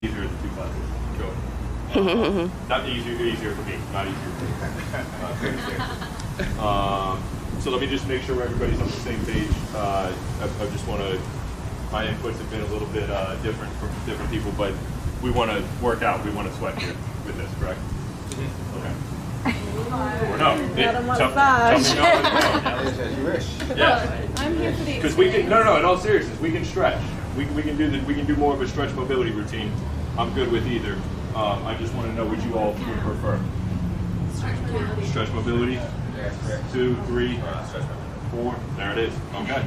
Easier than 2 classes. Sure. Not easier for me. Not easier for me. So let me just make sure everybody's on the same page. I just want to. My inputs have been a little bit different from different people, but we want to work out. We want to sweat here with this, correct? Okay. Or no? As you wish. Yeah. I'm here for the Because we can. No. In all seriousness, we can stretch. We can do that. We can do more of a stretch mobility routine. I'm good with either. I just want to know what you all would prefer. Stretch mobility. 2, 3, 4. There it is. Okay.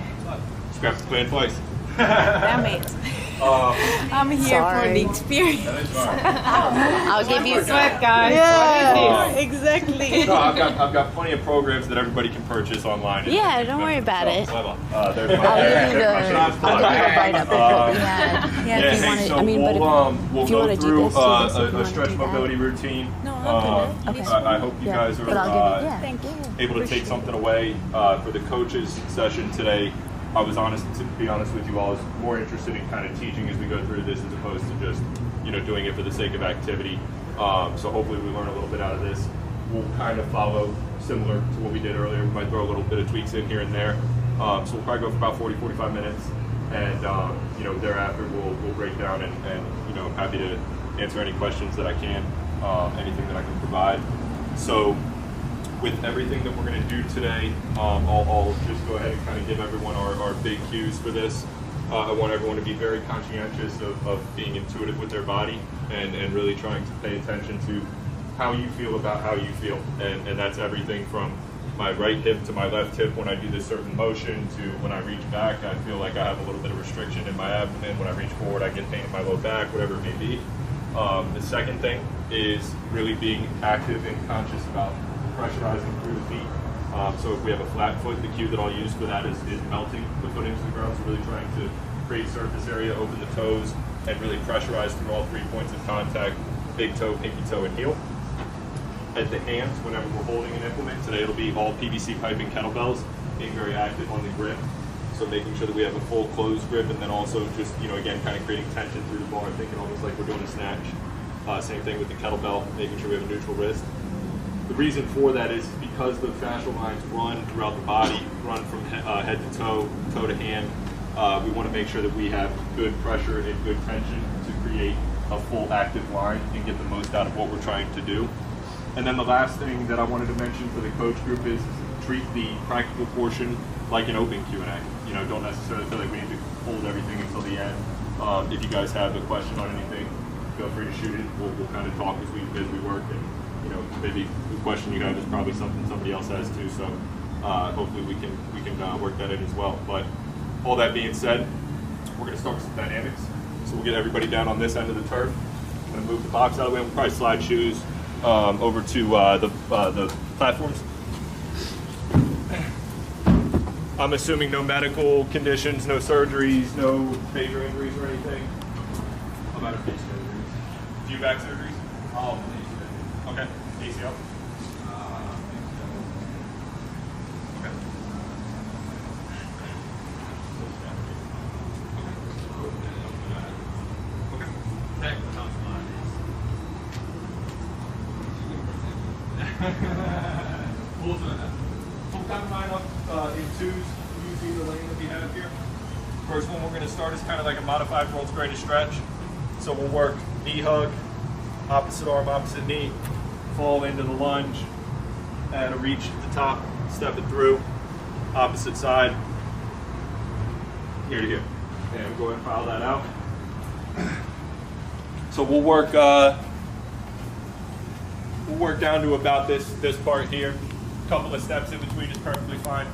Scrap the plan twice. Damn it. I'm here for the experience. I'll give you Sweat, guys. Yeah, exactly. No, I've got plenty of programs that everybody can purchase online. Yeah, don't worry about it. I'll give you a write-up of what we had. Yeah, if you hey, wanted, so I mean, but we'll if you go want to do through this, if you a wanna stretch do that. mobility routine. No, I'm good. Okay. I hope you guys But I'll give are you, Thank you. able to take something away for the coaches session today. I was to be honest with you all, I was more interested in kind of teaching as we go through this as opposed to just, doing it for the sake of activity. So hopefully we learn a little bit out of this. We'll kind of follow similar to what we did earlier. We might throw a little bit of tweaks in here and there. So we'll probably go for about 40, 45 minutes. And, thereafter we'll break down and I'm happy to answer any questions that I can, anything that I can provide. So with everything that we're going to do today, I'll just go ahead and kind of give everyone our big cues for this. I want everyone to be very conscientious of being intuitive with their body and really trying to pay attention to how you feel about how you feel. And that's everything from my right hip to my left hip when I do this certain motion to when I reach back, I feel like I have a little bit of restriction in my abdomen. When I reach forward, I get pain in my low back, whatever it may be. The second thing is really being active and conscious about pressurizing through the feet. So if we have a flat foot, the cue that I'll use for that is melting the foot into the ground. So really trying to create surface area, open the toes, and really pressurize through all 3 points of contact, big toe, pinky toe, and heel. At the hands, whenever we're holding an implement, today it'll be all PVC pipe and kettlebells, being very active on the grip. So making sure that we have a full closed grip, and then also just, again, kind of creating tension through the bar, thinking almost like we're doing a snatch. Same thing with the kettlebell, making sure we have a neutral wrist. The reason for that is because the fascial lines run throughout the body, run from head to toe, toe to hand. We want to make sure that we have good pressure and good tension to create a full active line and get the most out of what we're trying to do. And then the last thing that I wanted to mention for the coach group is treat the practical portion like an open Q&A. Don't necessarily feel like we need to hold everything until the end. If you guys have a question on anything, feel free to shoot it. We'll kind of talk as we work, and maybe the question you have is probably something somebody else has too. So hopefully we can work that in as well. But all that being said, we're going to start with some dynamics. So we'll get everybody down on this end of the turf. I'm going to move the box out of the way. We'll probably slide shoes over to the platforms. I'm assuming no medical conditions, no surgeries, no major injuries or anything. How about a few surgeries? Few back surgeries? Oh, okay. ACL? Okay. Okay. We'll kind of line up in twos, using the lane that we have here. First one we're going to start is kind of like a modified world's greatest stretch. So we'll work knee hug, opposite arm, opposite knee, fall into the lunge, add a reach at the top, step it through, opposite side, here to here. And we'll go ahead and file that out. So we'll work down to about this part here. A couple of steps in between is perfectly fine.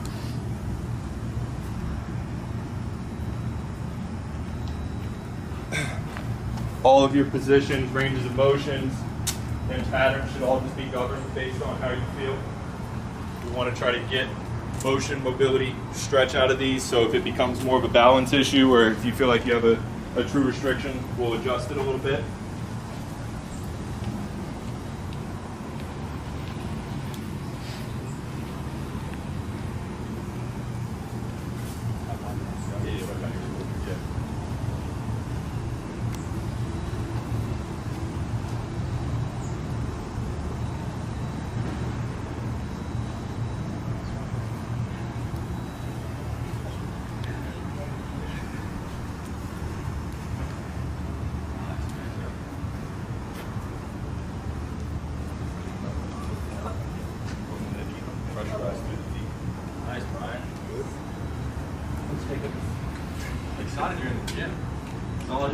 All of your positions, ranges of motions, and patterns should all just be governed based on how you feel. We want to try to get motion, mobility, stretch out of these, so if it becomes more of a balance issue or if you feel like you have a true restriction, we'll adjust it a little bit.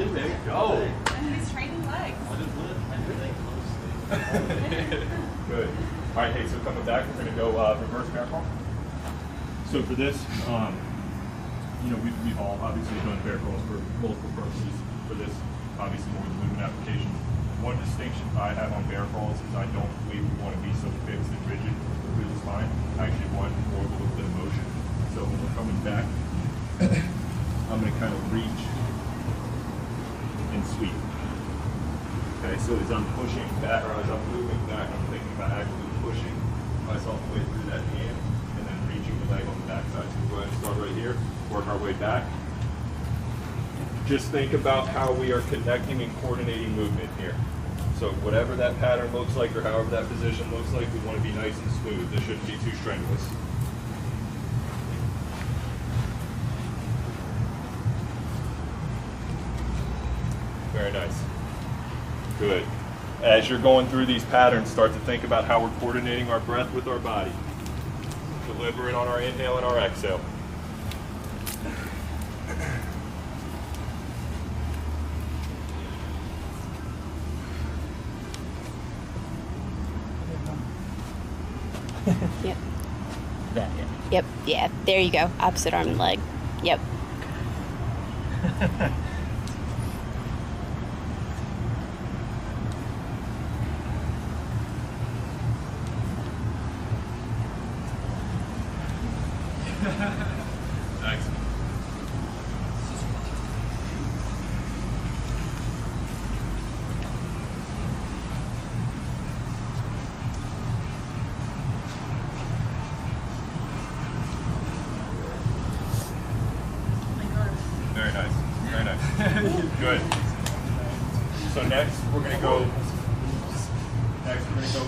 Good, there you go. And he's training legs. Good. All right, hey, so coming back, we're going to go reverse bear crawl. So for this, you know, we've all obviously done bear crawls for multiple purposes. For this, obviously more the movement application. One distinction I have on bear crawls is I don't believe we want to be so fixed and rigid through the spine. I actually want more of a little bit of motion. So when we're coming back, I'm going to kind of reach and sweep. Okay, so as I'm pushing back, or as I'm moving back, I'm thinking about actually pushing myself away through that hand and then reaching the leg on the back side. So we'll go ahead and start right here, work our way back. Just think about how we are connecting and coordinating movement here. So whatever that pattern looks like or however that position looks like, we want to be nice and smooth. This shouldn't be too strenuous. Very nice. Good. As you're going through these patterns, start to think about how we're coordinating our breath with our body. Delivering on our inhale and our exhale. Yep. That, yeah. Yep. Yeah. There you go. Opposite arm and leg. Yep. Excellent. Very nice. Very nice. Good. So next we're going to go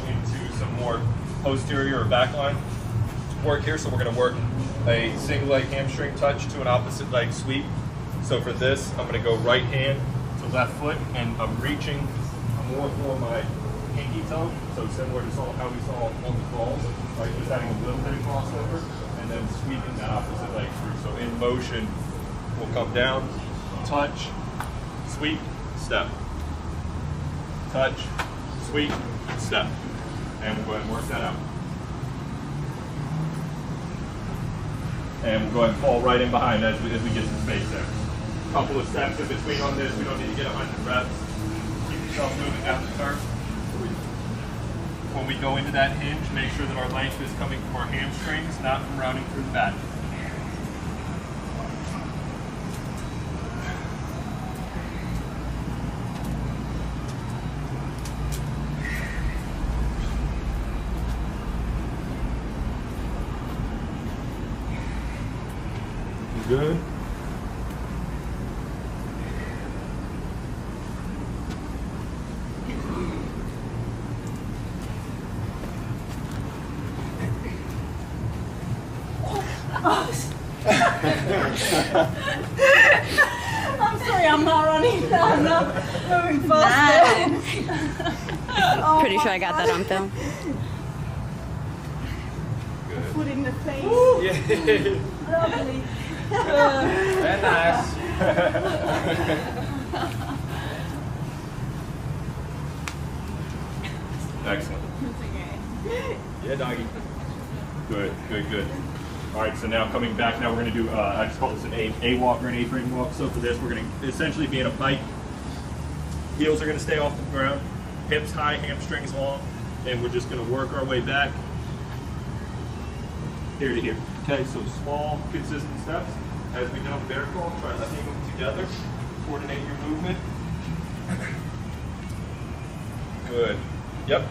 into some more posterior or back line work here. So we're going to work a single leg hamstring touch to an opposite leg sweep. So for this, I'm going to go right hand to left foot, and I'm reaching more for my pinky toe. So similar to how we saw on the crawls, right? Just adding a little bit of crossover and then sweeping that opposite leg through. So in motion, we'll come down, touch, sweep, step. Touch, sweep, step. And we'll go ahead and work that out. And we'll go ahead and fall right in behind as we get some space there. A couple of steps in between on this. We don't need to get 100 reps. Keep yourself moving down the turn. When we go into that hinge, make sure that our length is coming from our hamstrings, not from rounding through the back. Good. I'm sorry, I'm not running. I'm not moving fast. Oh Pretty sure I got that on film. Foot in the face. Yeah. Lovely. Very nice. Excellent. Yeah, doggy. Good, good, good. All right, so now coming back, now we're going to do, I just call this an A walk or an A-frame walk. So for this, we're going to essentially be in a pike. Heels are going to stay off the ground, hips high, hamstrings long, and we're just going to work our way back here to here. Okay, so small, consistent steps. As we did on bear crawl, try lifting them together, coordinate your movement. Good. Yep.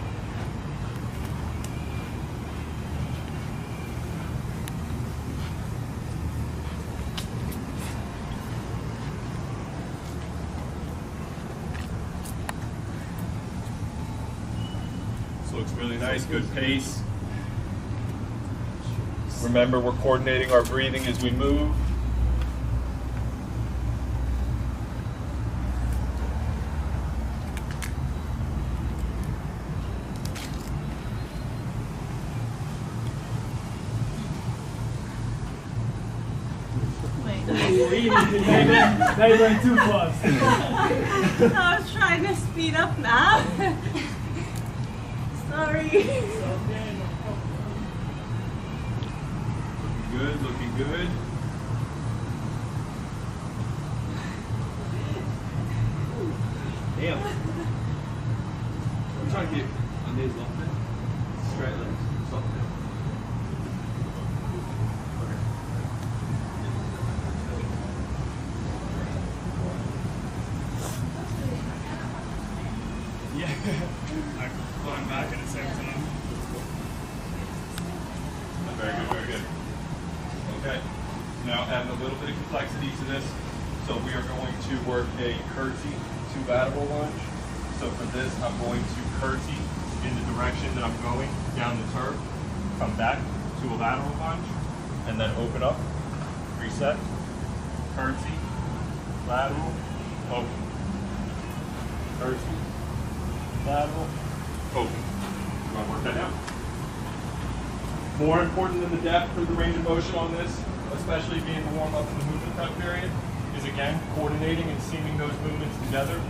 This looks really nice, good pace. Remember, we're coordinating our breathing as we move. They went too close. I was trying to speed up now. Sorry. Good, looking good. Damn. I'm trying to get on these long men. Straight legs. Soft legs. Yeah. I'm going back at the same time. Very good, very good. Okay. Now adding a little bit of complexity to this. So we are going to work a curtsy to lateral lunge. So for this, I'm going to curtsy in the direction that I'm going down the turf, come back to a lateral lunge, and then open up, reset, curtsy, lateral, open. Curtsy, lateral, open. You want to work that out? More important than the depth or the range of motion on this, especially being the warm-up and the movement prep period, is again coordinating and seaming those movements together.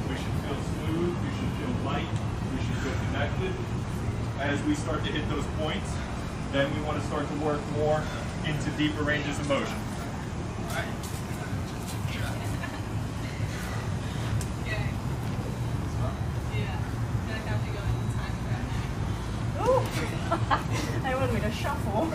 We should feel smooth, we should feel light, we should feel connected. As we start to hit those points, then we want to start to work more into deeper ranges of motion. All right. I want me to shuffle.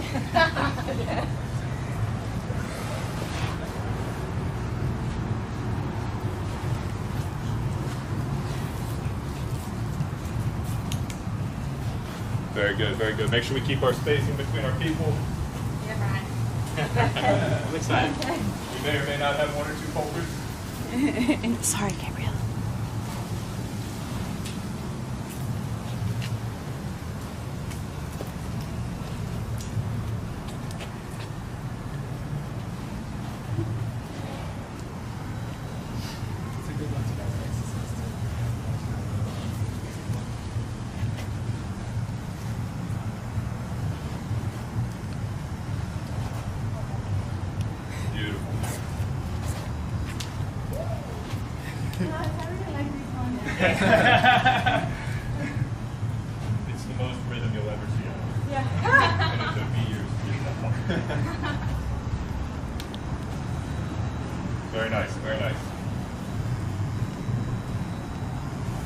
Very good, very good. Make sure we keep our spacing between our people. Yeah, right. I'm excited. You may or may not have one or two folders. Sorry, Gabrielle. Beautiful. It's the most rhythm you'll ever see. Yeah. And it took me years to get that far. Very nice, very nice.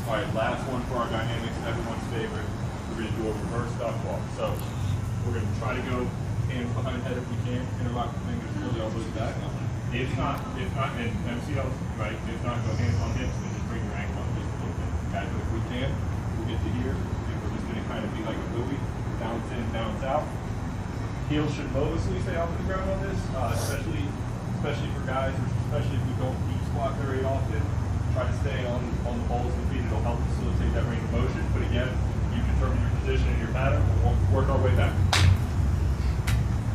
All right, last one for our dynamics, everyone's favorite. We're going to do a reverse duck walk. So we're going to try to go hands behind head if we can, interlock the fingers, pull the elbows back. If not, and MCL, right? If not, go hands on hips and just bring your ankle up just a little bit. Okay, but if we can, we'll get to here. And we're just going to kind of be like a buoy, bounce in, bounce out. Heels should mostly stay off the ground on this, especially for guys, especially if we don't deep squat very often. Try to stay on the balls of the feet. It'll help facilitate that range of motion. But again, you determine your position and your pattern. We'll work our way back.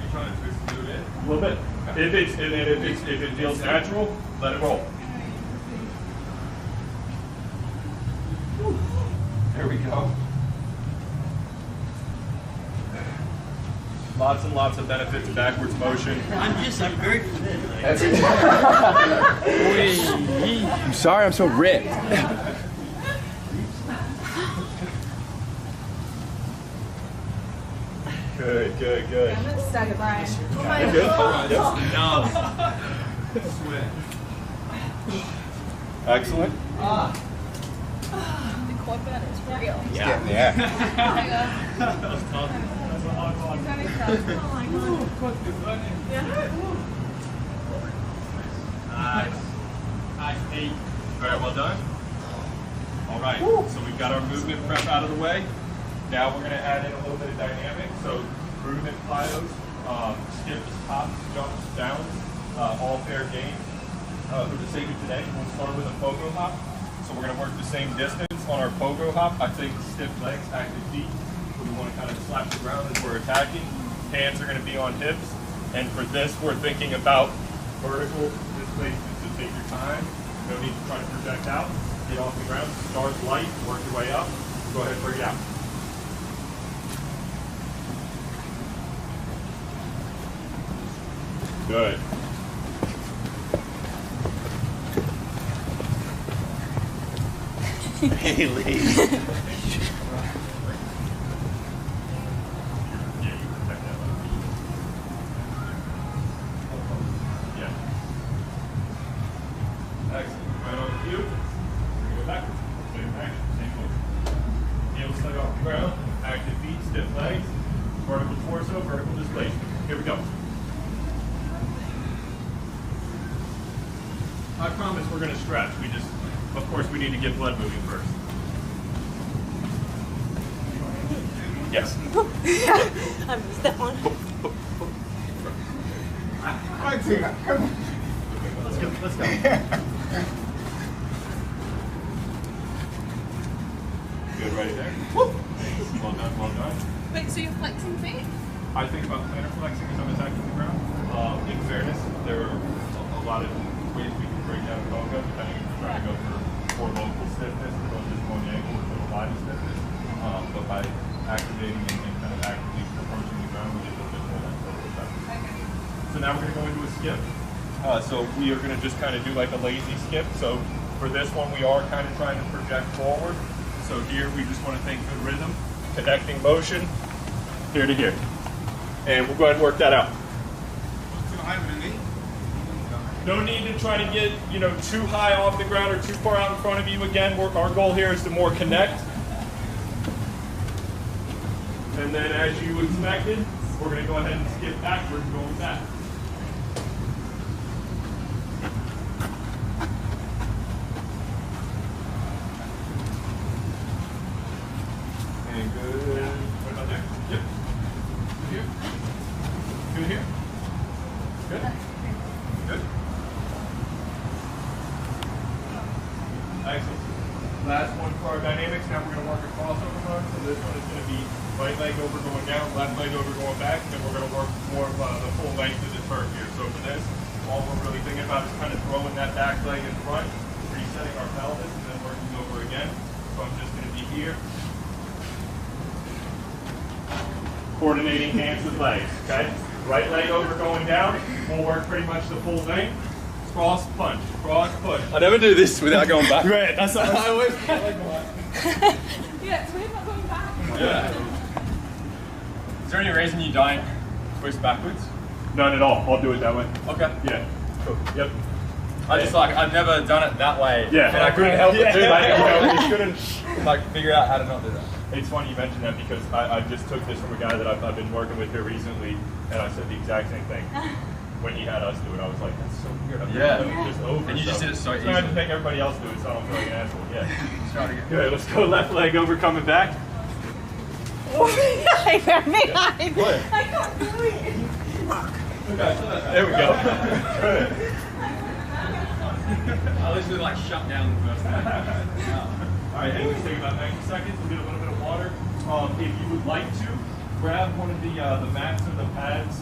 You're trying to twist and do it in? A little bit. If it feels natural, let it roll. There we go. Lots and lots of benefit to backwards motion. I'm very fit. I'm sorry I'm so ripped. Good, good, good. I'm gonna stack it, Brian. You're good? No. Sweat. Excellent. The Corvette is real. Yeah. That was tough. Nice. Nice. 8. Very well done. All right. So we've got our movement prep out of the way. Now we're going to add in a little bit of dynamic. So movement plyos, skips, hops, jumps, downs, all fair game. For the sake of today, we'll start with a pogo hop. So we're going to work the same distance on our pogo hop. I think stiff legs, active feet. We want to kind of slap the ground as we're attacking. Hands are going to be on hips. And for this, we're thinking about vertical displacement. So take your time. No need to try to project out. Get off the ground. Start light. Work your way up. Go ahead and bring it out. Good. Haley. Yeah, you protect that left. Yeah. Excellent. Right on the cue. Go backwards. Same action, same motion. Heels snug off the ground. Active feet, stiff legs. Vertical torso, vertical displacement. Here we go. I promise we're going to stretch. We just, of course, we need to get blood moving first. Yes. I missed that one. Let's go. Let's go. Good, right there. Well done, well done. Wait, so you're flexing feet? I think about plantar flexing as I'm attacking the ground. In fairness, there are a lot of ways we can break down yoga, depending if you're trying to go for more local stiffness, or go just on the ankle with a little body stiffness. But by activating and kind of actively approaching the ground, we get a little bit more of that total effect. Okay. So now we're going to go into a skip. So we are going to just kind of do like a lazy skip. So for this one, we are kind of trying to project forward. So here, we just want to think good rhythm, connecting motion, here to here. And we'll go ahead and work that out. No need to try to get, too high off the ground or too far out in front of you. Again, our goal here is to more connect. And then as you expected, we're going to go ahead and skip backwards and go with that. And good. What about there? Yep. Good here. Good here. Good. Good. Excellent. Last one for our dynamics. Now we're going to work a crossover run. So this one is going to be right leg over going down, left leg over going back, and then we're going to work more of the full length of the turf here. So for this, all we're really thinking about is kind of throwing that back leg in front, resetting our pelvis, and then working over again. So I'm just going to be here. Coordinating hands with legs, okay? Right leg over going down. We'll work pretty much the full length. Cross punch, cross push. I never do this without going back. Right, that's what I always Yeah, so we're not going back. Yeah. Is there any reason you don't twist backwards? None at all. I'll do it that way. Okay. Yeah. Cool. Yep. I've never done it that way. Yeah. And I couldn't help it too. You couldn't. Figure out how to not do that. It's funny you mentioned that because I just took this from a guy that I've been working with here recently, and I said the exact same thing. When he had us do it, I was like, that's so weird. I've never done it just over. And you just did it so I had to easily. make everybody else do it, so I don't feel like an asshole. Yeah. Let's try it again. Good. Let's go left leg over, coming back. I can't do it. There we go. Good. I literally shut down the first time. All right, hey, let's take about 90 seconds. We'll get a little bit of water. If you would like to, grab one of the mats or the pads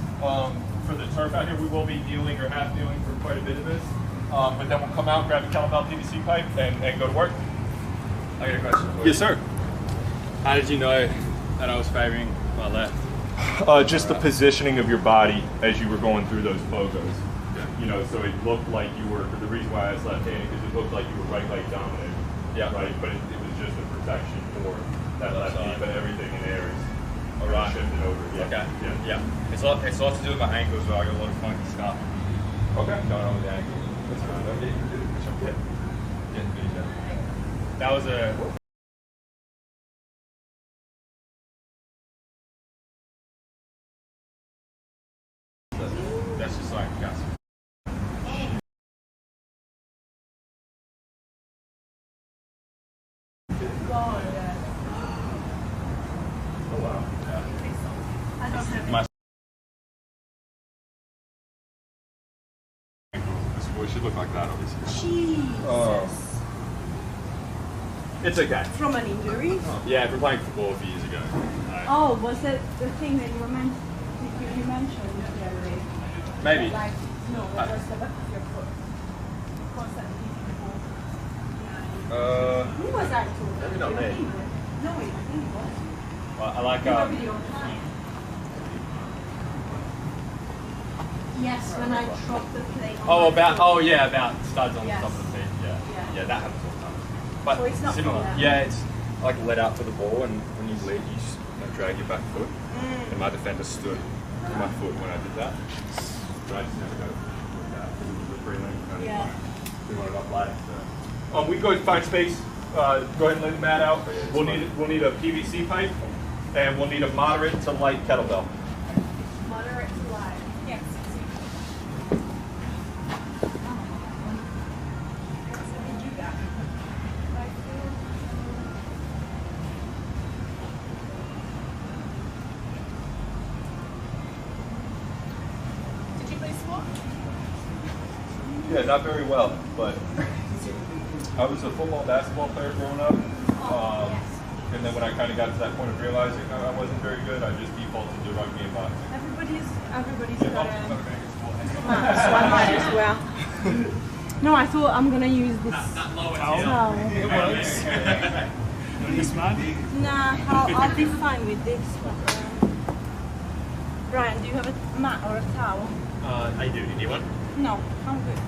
for the turf out here. We will be kneeling or half kneeling for quite a bit of this. But then we'll come out, grab a kettlebell PVC pipe, and go to work. I got a question for you. Yes, sir. How did you know that I was favoring my left? Just the positioning of your body as you were going through those pogos. So it looked like you were, the reason why I was left-handed, because it looked like you were right leg dominant. Yeah. Right, but it was just a protection for that left knee, but everything in there is Alright. shifted over. Yeah. Okay. Yeah. It's a lot to do with my ankle as well. I got a lot of funky stuff Okay. going on with the ankle. That was a. That's just like guts. Oh wow. I don't have My It should look like that, obviously. Jesus. It's okay. From an injury? Yeah, we're playing football a few years ago. Oh, was it the thing that you mentioned the other day? maybe. Like, no, what was the back of your foot? What's that? Who was that to? Maybe not me. No, I think it was. I like You have video. Yes, when I dropped the plate. about studs on Yes. the top of the feet. Yeah. Yeah. Yeah, that happens all the time. But So it's not similar. from there? Yeah, it's like let out for the ball, and when you lead, you just drag your back foot. And my defender stood on my foot when I did that. But I just never go with that because it was a free link. Yeah. We wanted up light. So. We can go ahead and find space. Go ahead and lay the mat out. We'll need a PVC pipe, and we'll need a moderate to light kettlebell. Moderate to light. Yes. Did you play sport? Yeah, not very well, but I was a football, basketball player growing up. And then when I kind of got to that point of realizing I wasn't very good, I just defaulted to rugby and boxing. Everybody's Yeah, got boxing's a not a very good sport. one might as well. No, I thought I'm gonna use this towel. It works. This man? Nah, I'll be fine with this. But, Brian, do you have a mat or a towel? I do. You need one? No, I'm good.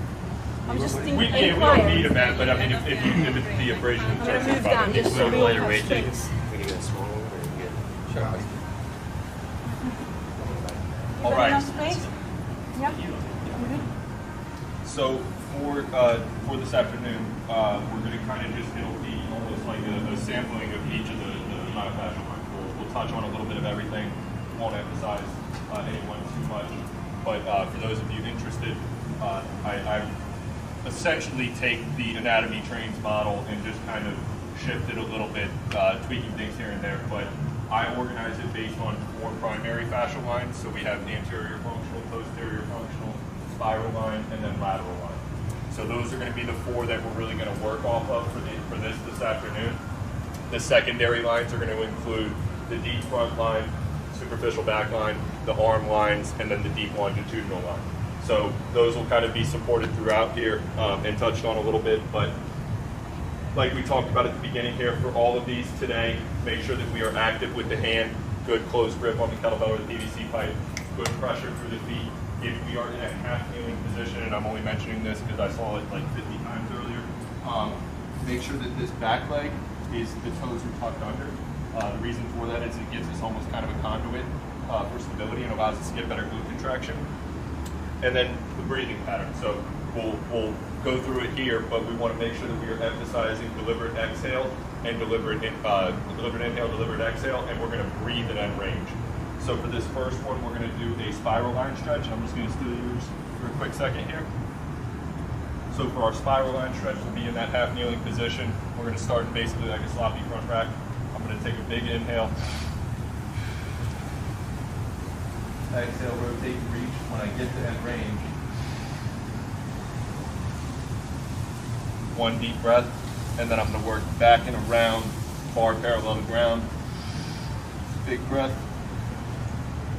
I'm just thinking. We don't need a mat, but I mean, if it's the abrasion I'm gonna starts move down just so we all have space. We can get a small one or you can get a All Is that right. enough space? Yeah. So for this afternoon, we're going to kind of just, it'll be almost like a sampling of each of the myofascial lines. We'll touch on a little bit of everything. Won't emphasize anyone too much. But for those of you interested, I essentially take the Anatomy Trains model and just kind of shift it a little bit, tweaking things here and there. But I organize it based on 4 primary fascial lines. So we have anterior functional, posterior functional, spiral line, and then lateral line. So those are going to be the 4 that we're really going to work off of for this afternoon. The secondary lines are going to include the deep front line, superficial back line, the arm lines, and then the deep longitudinal line. So those will kind of be supported throughout here and touched on a little bit, but like we talked about at the beginning here, for all of these today, make sure that we are active with the hand, good close grip on the kettlebell or the PVC pipe, good pressure through the feet. If we are in a half kneeling position, and I'm only mentioning this because I saw it like 50 times earlier, make sure that this back leg is, the toes are tucked under. The reason for that is it gives us almost kind of a conduit for stability and allows us to get better glute contraction. And then the breathing pattern. So we'll go through it here, but we want to make sure that we are emphasizing deliberate exhale and deliberate inhale, deliberate exhale, and we're going to breathe at end range. So for this first one, we're going to do a spiral line stretch. I'm just going to steal yours for a quick second here. So for our spiral line stretch, we'll be in that half kneeling position. We're going to start in basically like a sloppy front rack. I'm going to take a big inhale. Exhale, rotate, reach. When I get to end range, 1 deep breath, and then I'm going to work back and around, bar parallel to ground. Big breath.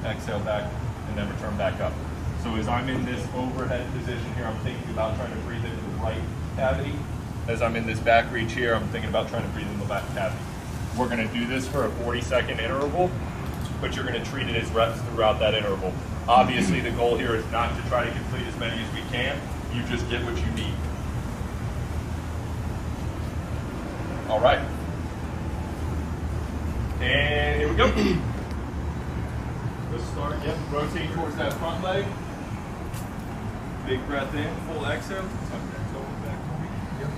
Exhale back, and then return back up. So as I'm in this overhead position here, I'm thinking about trying to breathe into the right cavity. As I'm in this back reach here, I'm thinking about trying to breathe into the back cavity. We're going to do this for a 40-second interval, but you're going to treat it as reps throughout that interval. Obviously, the goal here is not to try to complete as many as we can. You just get what you need. All right. And here we go. Let's start, yep, rotating towards that front leg. Big breath in, full exhale. Tuck that toe back for me. Yep.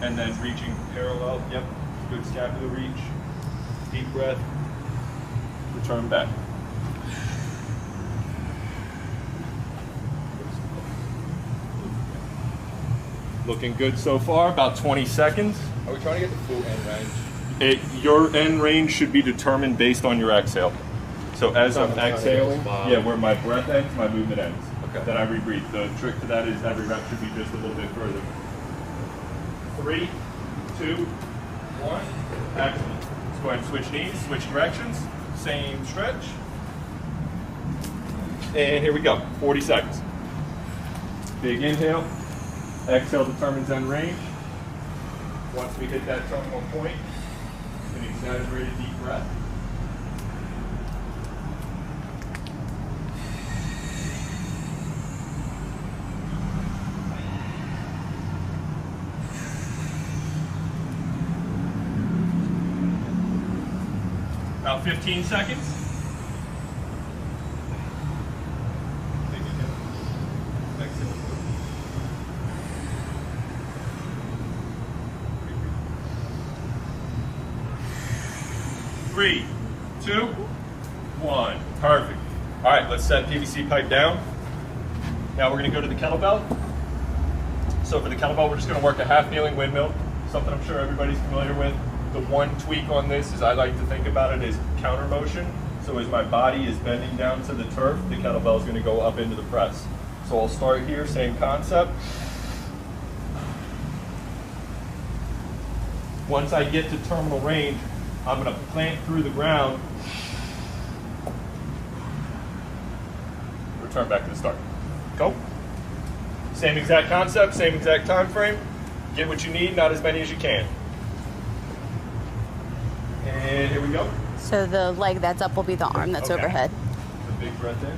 And then reaching parallel, yep. Good scapular reach. Deep breath. Return back. Looking good so far, about 20 seconds. Are we trying to get the full end range? Your end range should be determined based on your exhale. So as I'm exhaling, yeah, where my breath ends, my movement ends. Okay. Then I rebreathe. The trick to that is every rep should be just a little bit further. 3, 2, 1. Excellent. Let's go ahead and switch knees, switch directions. Same stretch. And here we go. 40 seconds. Big inhale. Exhale determines end range. Once we hit that terminal point, an exaggerated deep breath. About 15 seconds. Take it again. Exhale. 3, 2, 1. Perfect. All right, let's set PVC pipe down. Now we're going to go to the kettlebell. So for the kettlebell, we're just going to work a half kneeling windmill, something I'm sure everybody's familiar with. The one tweak on this is I like to think about it as counter motion. So as my body is bending down to the turf, the kettlebell is going to go up into the press. So I'll start here, same concept. Once I get to terminal range, I'm going to plant through the ground. Return back to the start. Go. Same exact concept, same exact time frame. Get what you need, not as many as you can. And here we go. So the leg that's up will be the arm that's Okay. overhead. A big breath in.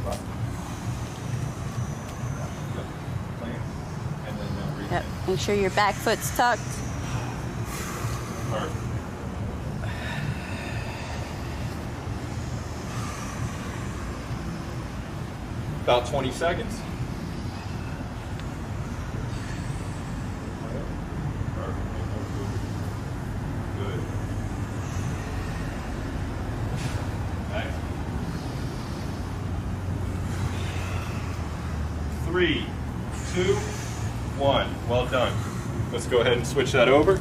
Up. Plant. And then now breathe Yep. in. Make sure your back foot's tucked. Perfect. About 20 seconds. Perfect. Good. Excellent. 3, 2, 1. Well done. Let's go ahead and switch that over.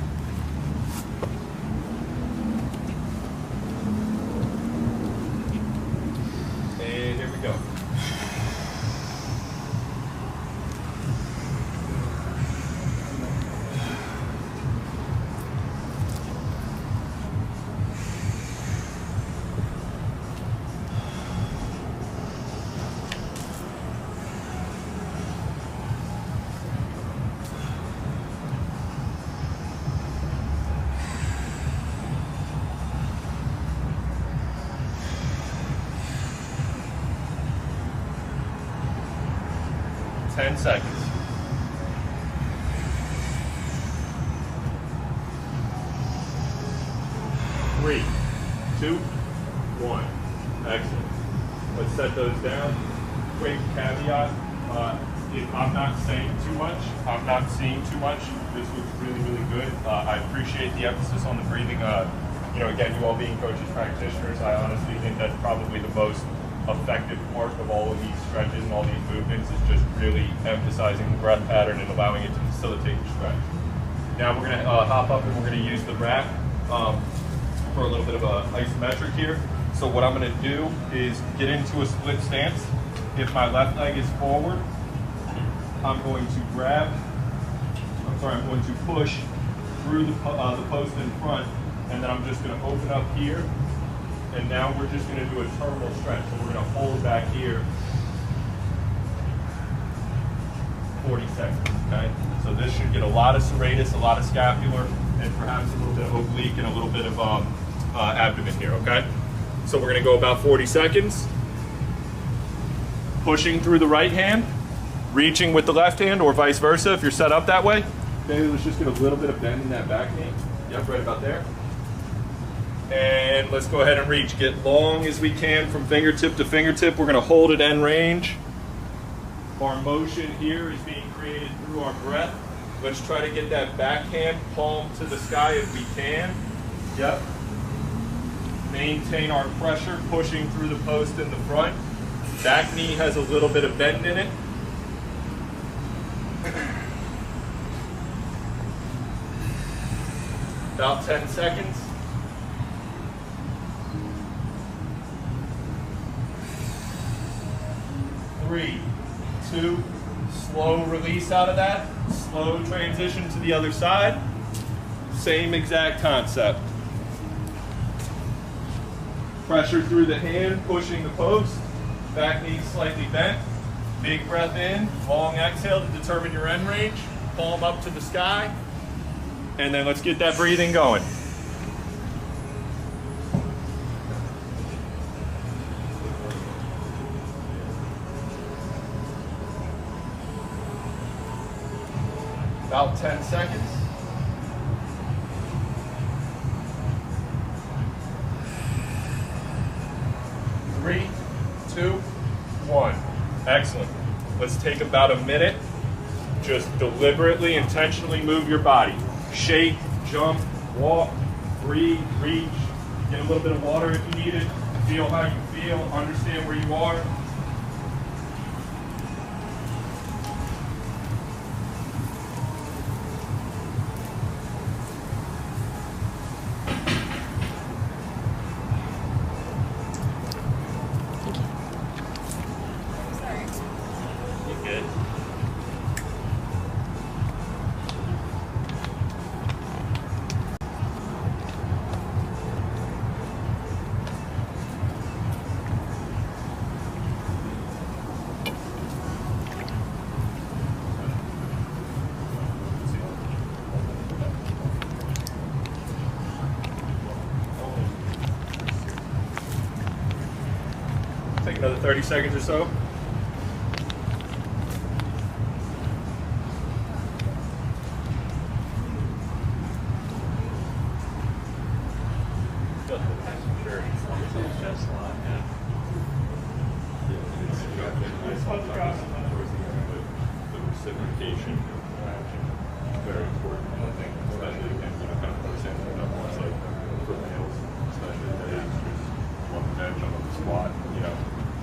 And here we go. Ten seconds. Three, two, one. Excellent. Let's set those down. Quick caveat. If I'm not saying too much, I'm not seeing too much. This looks really, really good. I appreciate the emphasis on the breathing. Again, you all being coaches, practitioners, I honestly think that's probably the most effective part of all of these stretches and all these movements is just really emphasizing the breath pattern and allowing it to facilitate the stretch. Now we're going to hop up and we're going to use the rack for a little bit of a isometric here. So what I'm going to do is get into a split stance. If my left leg is forward, I'm going to I'm going to push through the post in front, and then I'm just going to open up here. And now we're just going to do a terminal stretch. So we're going to hold back here 40 seconds, okay? So this should get a lot of serratus, a lot of scapular, and perhaps a little bit of oblique and a little bit of abdomen here, okay? So we're going to go about 40 seconds. Pushing through the right hand, reaching with the left hand, or vice versa if you're set up that way. Maybe let's just get a little bit of bend in that back knee. Yep, right about there. And let's go ahead and reach. Get long as we can from fingertip to fingertip. We're going to hold at end range. Our motion here is being created through our breath. Let's try to get that backhand palm to the sky if we can. Yep. Maintain our pressure, pushing through the post in the front. Back knee has a little bit of bend in it. About 10 seconds. 3, 2, slow release out of that. Slow transition to the other side. Same exact concept. Pressure through the hand, pushing the post. Back knee slightly bent. Big breath in, long exhale to determine your end range. Palm up to the sky. And then let's get that breathing going. About 10 seconds. Excellent. Let's take about a minute. Just deliberately, intentionally move your body. Shake, jump, walk, breathe, reach. Get a little bit of water if you need it. Feel how you feel. Understand where you are. You good? Take another 30 seconds or so. The reciprocation very important, I think, especially again, kind of understanding that one's like for males, especially that is just on the bench, on the squat,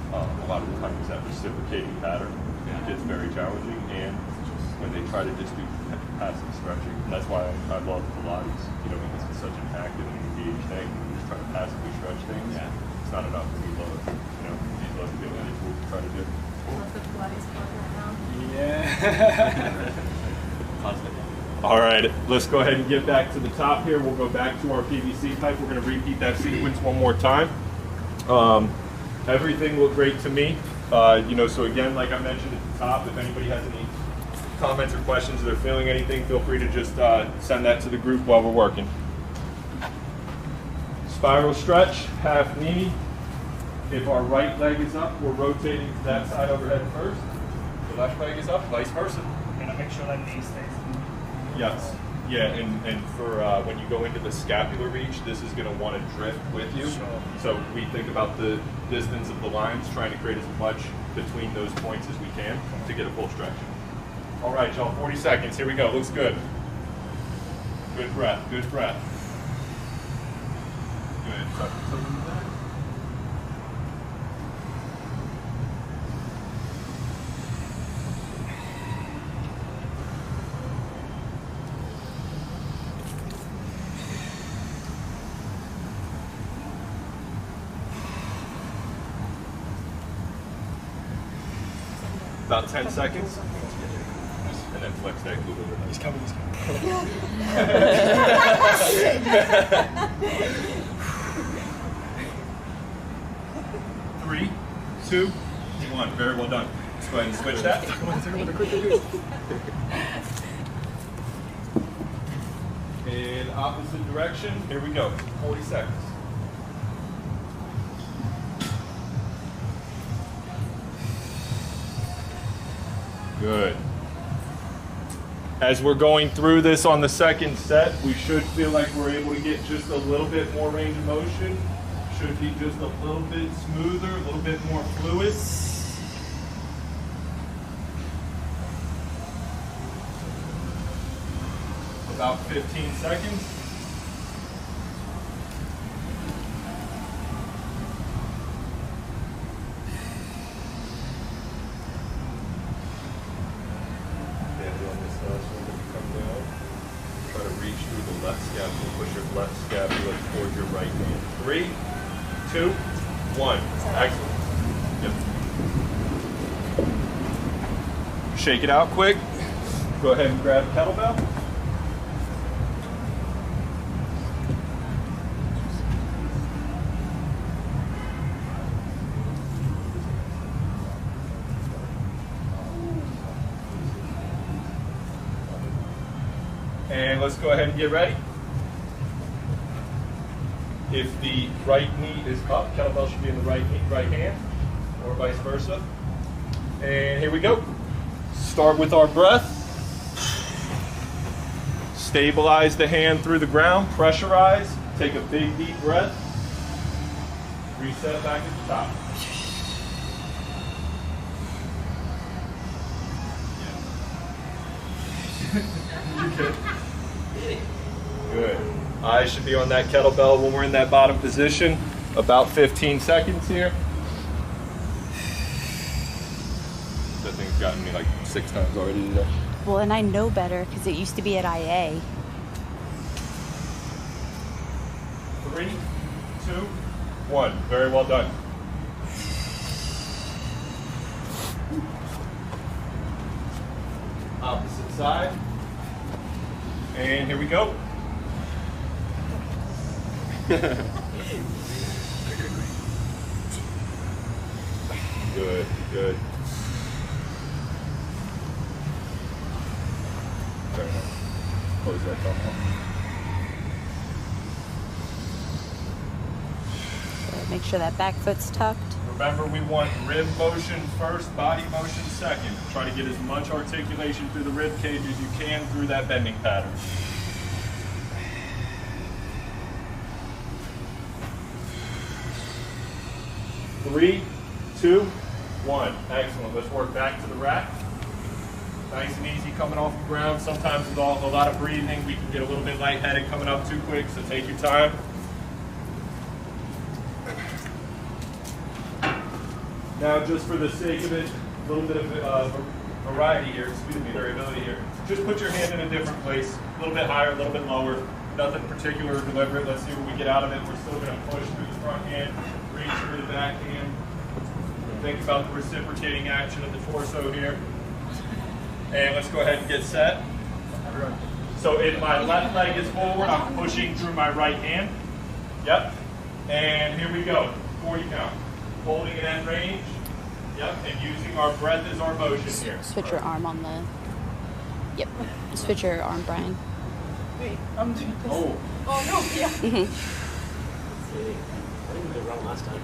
a lot of the times that reciprocating pattern gets very challenging, and when they try to just do passive stretching, and that's why I love Pilates, because it's such an active and engaged thing. When you just try to passively stretch things, it's not enough. We love, we love to do it. What we try to do. Love the Pilates club right now. Yeah. All right, let's go ahead and get back to the top here. We'll go back to our PVC pipe. We're going to repeat that sequence one more time. Everything looked great to me. So again, like I mentioned at the top, if anybody has any comments or questions, or they're feeling anything, feel free to just send that to the group while we're working. Spiral stretch, half knee. If our right leg is up, we're rotating to that side overhead first. The left leg is up, vice versa. Gonna make sure that knee stays in. Yes. Yeah, and for when you go into the scapular reach, this is going to want to drift with you. Sure. So we think about the distance of the lines, trying to create as much between those points as we can to get a full stretch. All right, y'all, 40 seconds. Here we go. Looks good. Good breath. Good breath. Good. About 10 seconds. And then flex that glute. He's coming, he's coming. 3, 2, 1. Very well done. Let's go ahead and switch that. In opposite direction. Here we go. 40 seconds. Good. As we're going through this on the second set, we should feel like we're able to get just a little bit more range of motion. Should be just a little bit smoother, a little bit more fluid. About 15 seconds. Try to reach through the left scapula, push your left scapula towards your right hand. 3, 2, 1. Excellent. Yep. Shake it out quick. Go ahead and grab the kettlebell. And let's go ahead and get ready. If the right knee is up, kettlebell should be in the right hand, or vice versa. And here we go. Start with our breath. Stabilize the hand through the ground, pressurize, take a big deep breath. Reset back at the top. You good? Good. Eyes should be on that kettlebell when we're in that bottom position. About 15 seconds here. That thing's gotten me like 6 times already today. Well, and I know better because it used to be at IA. 3, 2, 1. Very well done. Opposite side. And here we go. Good, good. Very nice. Close that thumb off. Make sure that back foot's tucked. Remember, we want rib motion first, body motion second. Try to get as much articulation through the rib cage as you can through that bending pattern. Three, 2, 1. Excellent. Let's work back to the rack. Nice and easy coming off the ground. Sometimes with a lot of breathing, we can get a little bit lightheaded coming up too quick, so take your time. Now, just for the sake of it, a little bit of variety here, variability here. Just put your hand in a different place, a little bit higher, a little bit lower. Nothing particular or deliberate. Let's see what we get out of it. We're still going to push through the front hand, reach through the back hand. Think about the reciprocating action of the torso here. And let's go ahead and get set. So if my left leg is forward, I'm pushing through my right hand. Yep. And here we go. 40 count. Holding it at range. Yep. And using our breath as our motion here. Switch your arm on the. Yep. Switch your arm, Brian. Wait, I'm doing this. Oh. Oh no, yeah. I think we did wrong last time.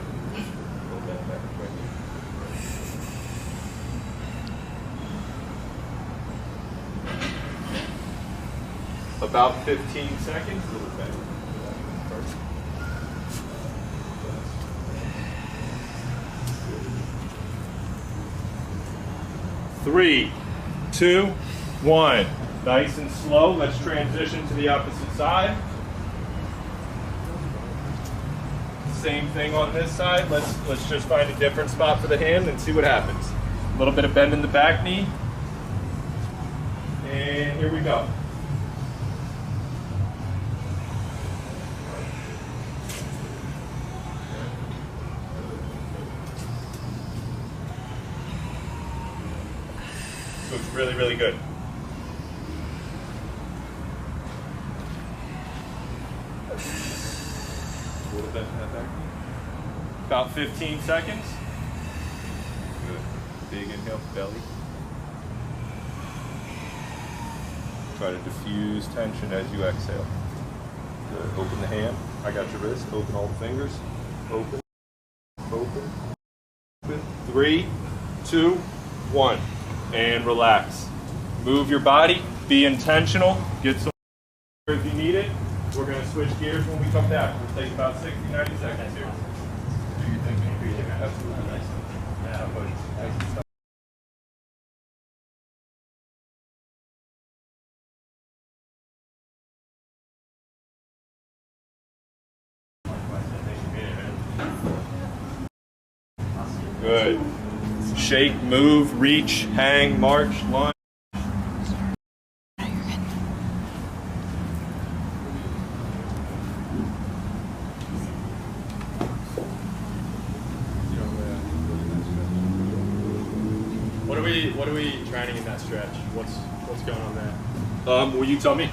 About 15 seconds. A little better. First. 3, 2, 1. Nice and slow. Let's transition to the opposite side. Same thing on this side. Let's just find a different spot for the hand and see what happens. A little bit of bend in the back knee. And here we go. So it's really, really good. A little bit in that back knee. About 15 seconds. Good. Big inhale, belly. Try to diffuse tension as you exhale. Good. Open the hand. I got your wrist. Open all the fingers. Open. Open. Open. 3, 2, 1. And relax. Move your body. Be intentional. Get some if you need it. We're going to switch gears when we come back. We'll take about 60, 90 seconds here. Do your thing. Absolutely. Nice. Yeah, push. Nice. Good. Shake, move, reach, hang, march, lunge. What are we training in that stretch? What's going on there? Will you tell me?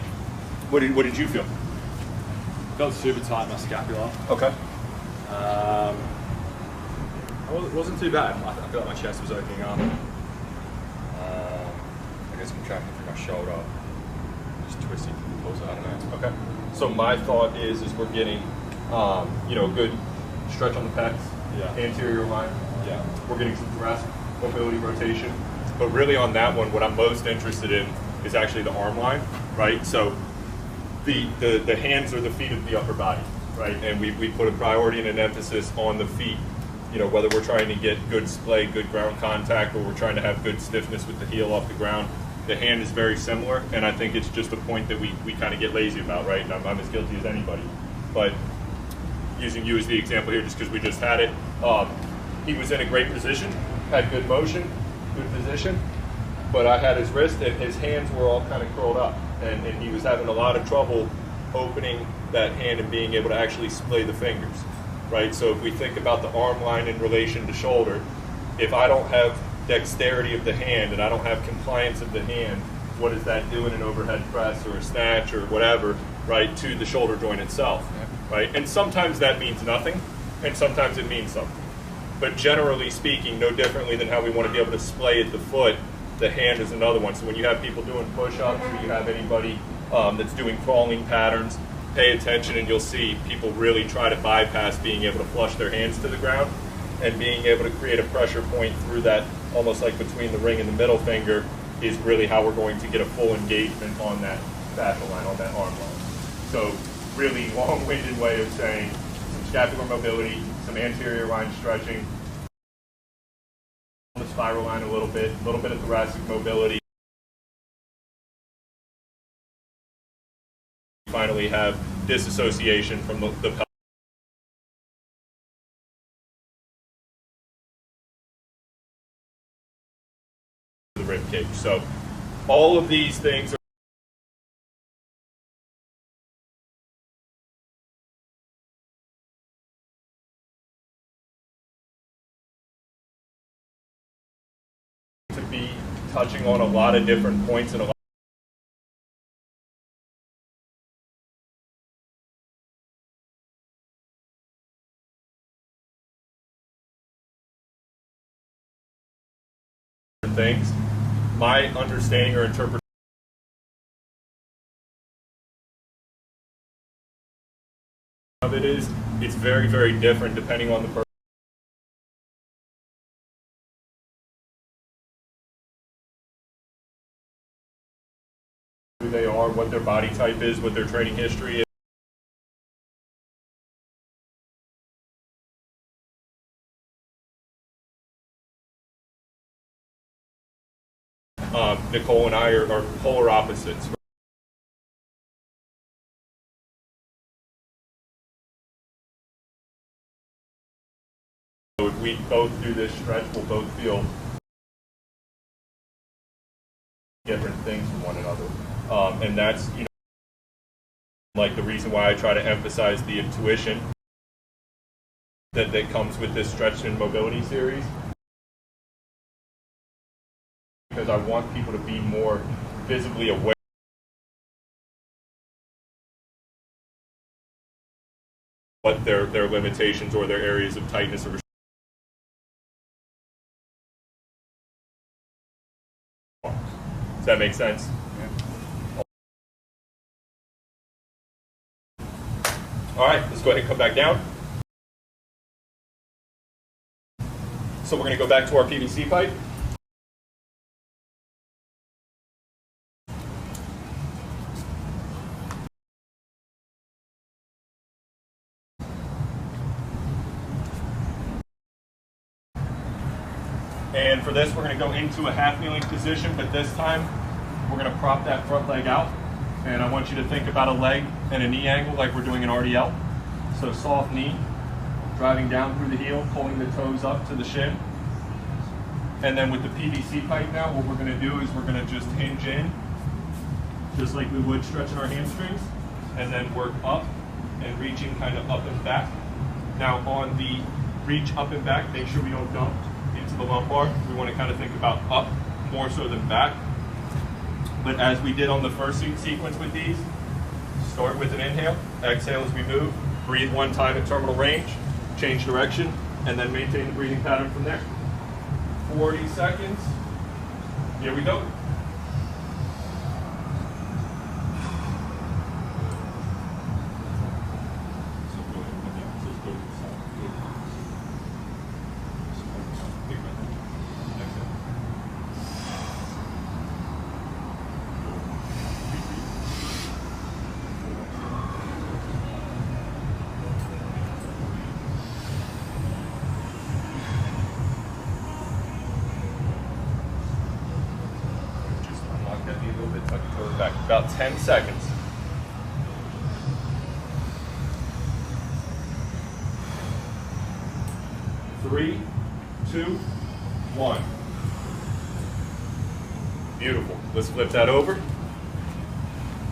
What did you feel? Felt super tight in my scapula. Okay. It wasn't too bad. I felt like my chest was opening up. I guess contracting through my shoulder, just twisting through the pulse. I don't know. Okay. So my thought is we're getting, a good stretch on the pecs, Yeah. anterior line. Yeah. We're getting some thoracic mobility rotation. But really on that one, what I'm most interested in is actually the arm line, right? So the hands are the feet of the upper body, right? And we put a priority and an emphasis on the feet. Whether we're trying to get good splay, good ground contact, or we're trying to have good stiffness with the heel off the ground, The hand is very similar, and I think it's just a point that we kind of get lazy about, right? And I'm as guilty as anybody. But using you as the example here, just because we just had it, he was in a great position, had good motion, good position, but I had his wrist and his hands were all kind of curled up, and he was having a lot of trouble opening that hand and being able to actually splay the fingers, right? So if we think about the arm line in relation to shoulder, if I don't have dexterity of the hand and I don't have compliance of the hand, what does that do in an overhead press or a snatch or whatever, right, to the shoulder joint itself, right? And sometimes that means nothing, and sometimes it means something. But generally speaking, no differently than how we want to be able to splay at the foot, the hand is another one. So when you have people doing push-ups or you have anybody that's doing crawling patterns, pay attention and you'll see people really try to bypass being able to flush their hands to the ground, and being able to create a pressure point through that, almost like between the ring and the middle finger, is really how we're going to get a full engagement on that fascial line, on that arm line. So really long-winded way of saying some scapular mobility, some anterior line stretching, on the spiral line a little bit of thoracic mobility. Finally have disassociation from the pelvic. The rib cage. So all of these things are to be touching on a lot of different points and a lot of things. My understanding or interpretation of it is, it's very, very different depending on the person. Who they are, what their body type is, what their training history is. Nicole and I are polar opposites. So if we both do this stretch, we'll both feel different things from one another. And that's, you know, like the reason why I try to emphasize the intuition that comes with this stretch and mobility series. Because I want people to be more visibly aware of what their limitations or their areas of tightness or does that make sense? Yeah. All right, let's go ahead and come back down. So we're going to go back to our PVC pipe. And for this, we're going to go into a half kneeling position, but this time we're going to prop that front leg out. And I want you to think about a leg and a knee angle like we're doing an RDL. So soft knee, driving down through the heel, pulling the toes up to the shin. And then with the PVC pipe now, what we're going to do is we're going to just hinge in, just like we would stretching our hamstrings, and then work up and reaching kind of up and back. Now on the reach up and back, make sure we don't dump into the lumbar. We want to kind of think about up more so than back. But as we did on the first sequence with these, start with an inhale, exhale as we move, breathe one time at terminal range, change direction, and then maintain the breathing pattern from there. 40 seconds. Here we go. 10 seconds. 3, 2, 1. Beautiful. Let's flip that over.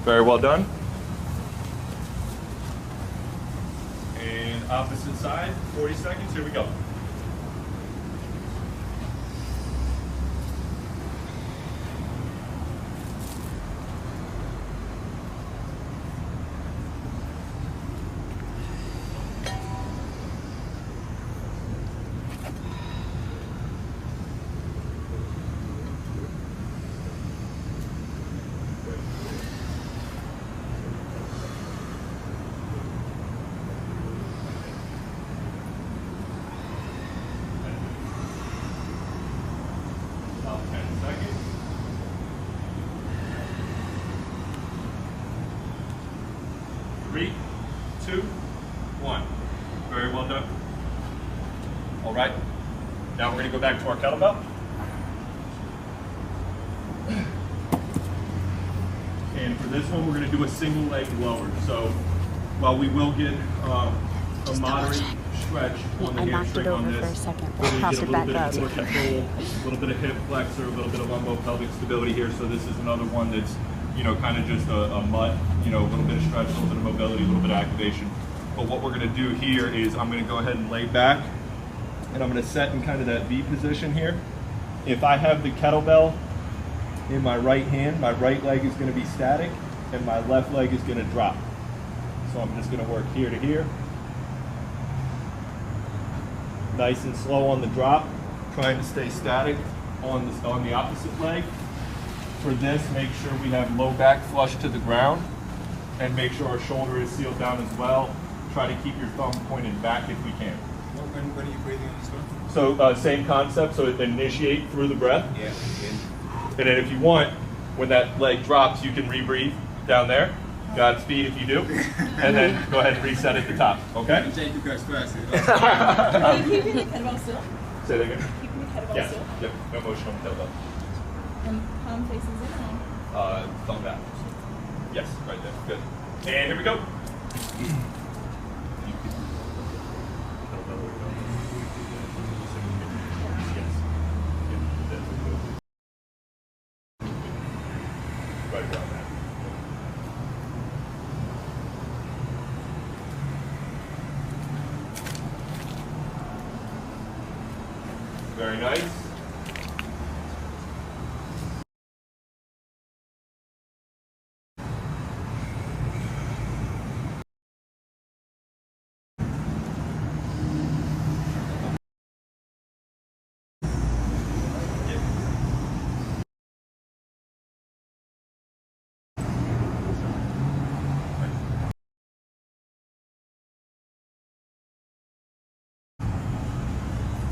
Very well done. And opposite side, 40 seconds. Here we go. About 10 seconds. 3, 2, 1. Very well done. All right. Now we're going to go back to our kettlebell. And for this one, we're going to do a single leg lower. So while we will get a moderate stretch on the I knocked it hamstring on over for a this, second, we're but going to popped get a it little back bit up. of core control, a little bit of hip flexor, a little bit of lumbo-pelvic stability here. So this is another one that's, you know, kind of just a mutt, you know, a little bit of stretch, a little bit of mobility, a little bit of activation. But what we're going to do here is I'm going to go ahead and lay back, and I'm going to set in kind of that V position here. If I have the kettlebell in my right hand, my right leg is going to be static, and my left leg is going to drop. So I'm just going to work here to here. Nice and slow on the drop, trying to stay static on the opposite leg. For this, make sure we have low back flush to the ground, and make sure our shoulder is sealed down as well. Try to keep your thumb pointed back if we can. When are you breathing on this one? So same concept, so initiate through the breath. Yeah. And then if you want, when that leg drops, you can rebreathe down there. Godspeed if you do. And then go ahead and reset at the top, okay? Jacob goes first. Are you keeping the kettlebell still? Say that again. Keeping the kettlebell Yes. still? Yep. No motion on the kettlebell. And palm faces in. Thumb back. Yes, right there. Good. And here we go. Right around that. Very nice.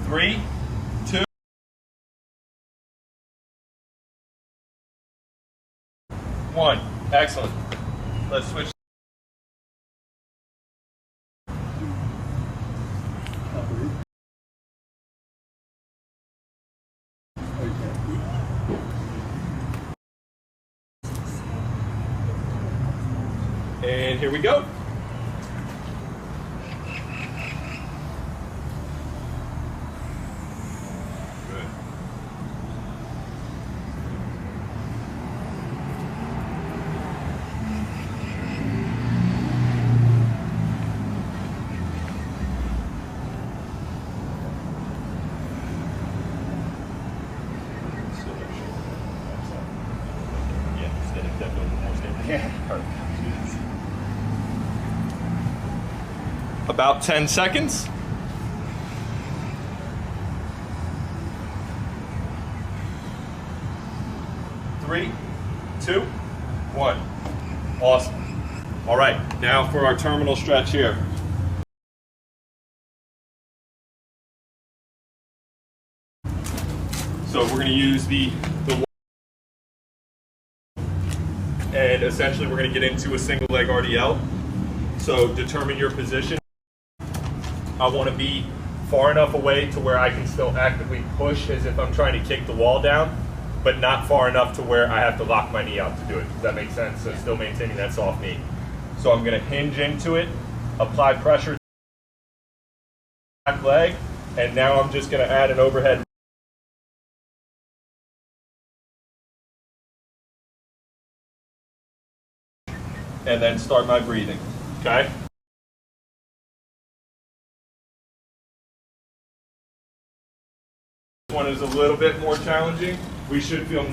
Three, two, one. Excellent. Let's switch. And here we go. Good. Yeah, steady, definitely more steady. Yeah. Perfect. About 10 seconds. Three, two, one. Awesome. All right, now for our terminal stretch here. So we're going to use the and essentially we're going to get into a single leg RDL. So determine your position. I want to be far enough away to where I can still actively push as if I'm trying to kick the wall down, but not far enough to where I have to lock my knee out to do it. Does that make sense? So still maintaining that soft knee. So I'm going to hinge into it, apply pressure to the back leg, and now I'm just going to add an overhead. And then start my breathing, okay? This one is a little bit more challenging. We should feel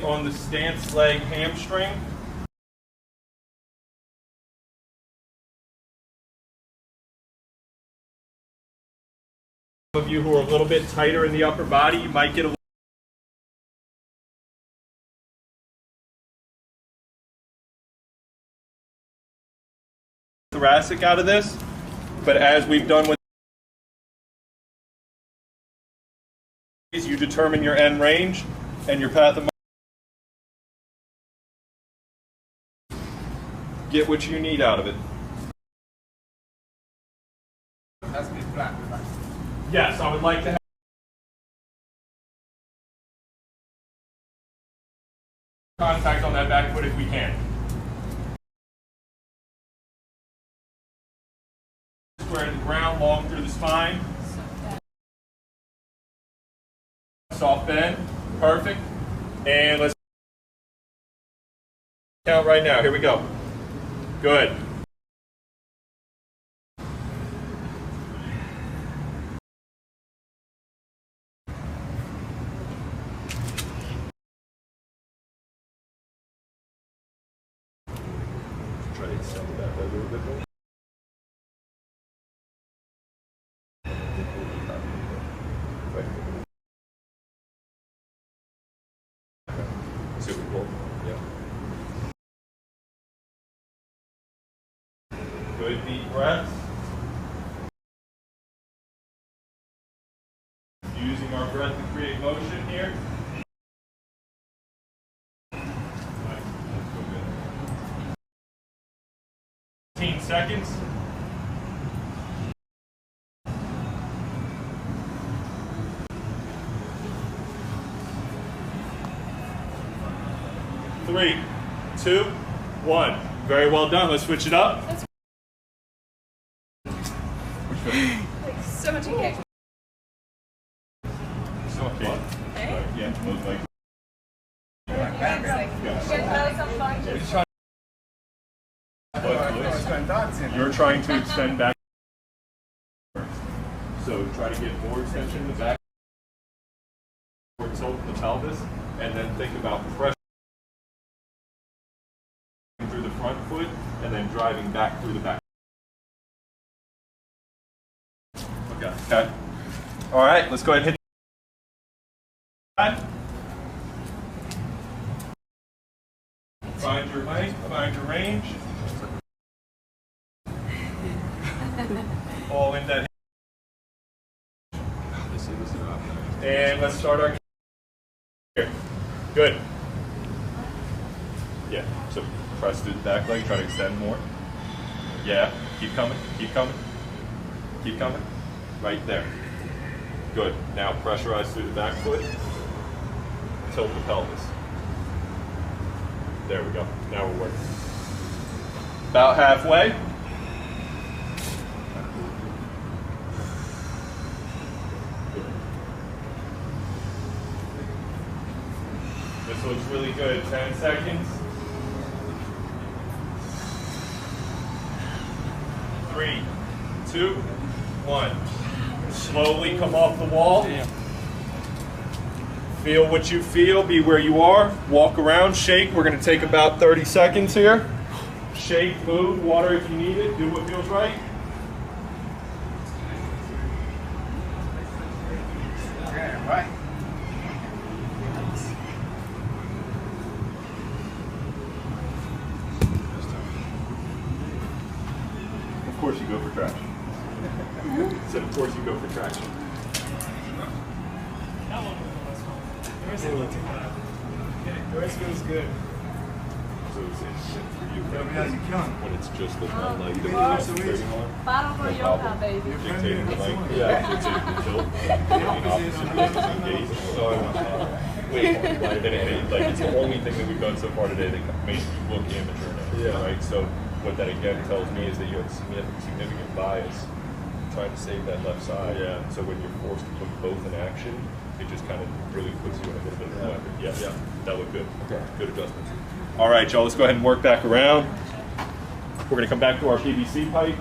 on the stance leg hamstring. Some of you who are a little bit tighter in the upper body, you might get a thoracic out of this, but as we've done with these, you determine your end range and your path of get what you need out of it. It has to be flat. Yes, I would like to have contact on that back foot if we can. Square to the ground, long through the spine. Soft bend, perfect. And let's count right now. Here we go. Good. Try to extend that leg a little bit more. Super cool. Yeah. Good deep breaths. Using our breath to create motion here. 15 seconds. Three, two, one. Very well done. Let's switch it up. So much engagement. Okay. Yeah, most likely. You're trying to extend back. So try to get more extension in the back, more tilt in the pelvis, and then think about pressure through the front foot and then driving back through the back. Okay. All right, let's go ahead and hit. Find your length, find your range. All in that. And let's start our here. Good. Yeah, so press through the back leg, try to extend more. Yeah, keep coming, keep coming, keep coming. Right there. Good. Now pressurize through the back foot. Tilt the pelvis. There we go. Now we're working. About halfway. This looks really good. 10 seconds. 3, 2, 1. Slowly come off the wall. Feel what you feel. Be where you are. Walk around. Shake. We're going to take about 30 seconds here. Shake, move, water if you need it. Do what feels right. Yeah, right. Of course you go for traction. Said of course you go for traction. Yours feels good. those in for you. Yeah, but as you can. When it's just the one leg that You we're make it so easy. concentrating on. Battle for No yoga, problem. baby. Dictating the length, dictating the tilt, The opposite opposite on positions the and gaze. So I want like it's the only thing that we've done so far today that makes you look amateur now. Yeah. Right. So what that again tells me is that you have significant bias trying to save that left side. Yeah. So when you're forced to put both in action, it just kind of really puts you in a little bit of a weapon. Yes. Yeah. That looked good. Okay. Good adjustments. All right, y'all. Let's go ahead and work back around. We're gonna come back to our PVC pipe.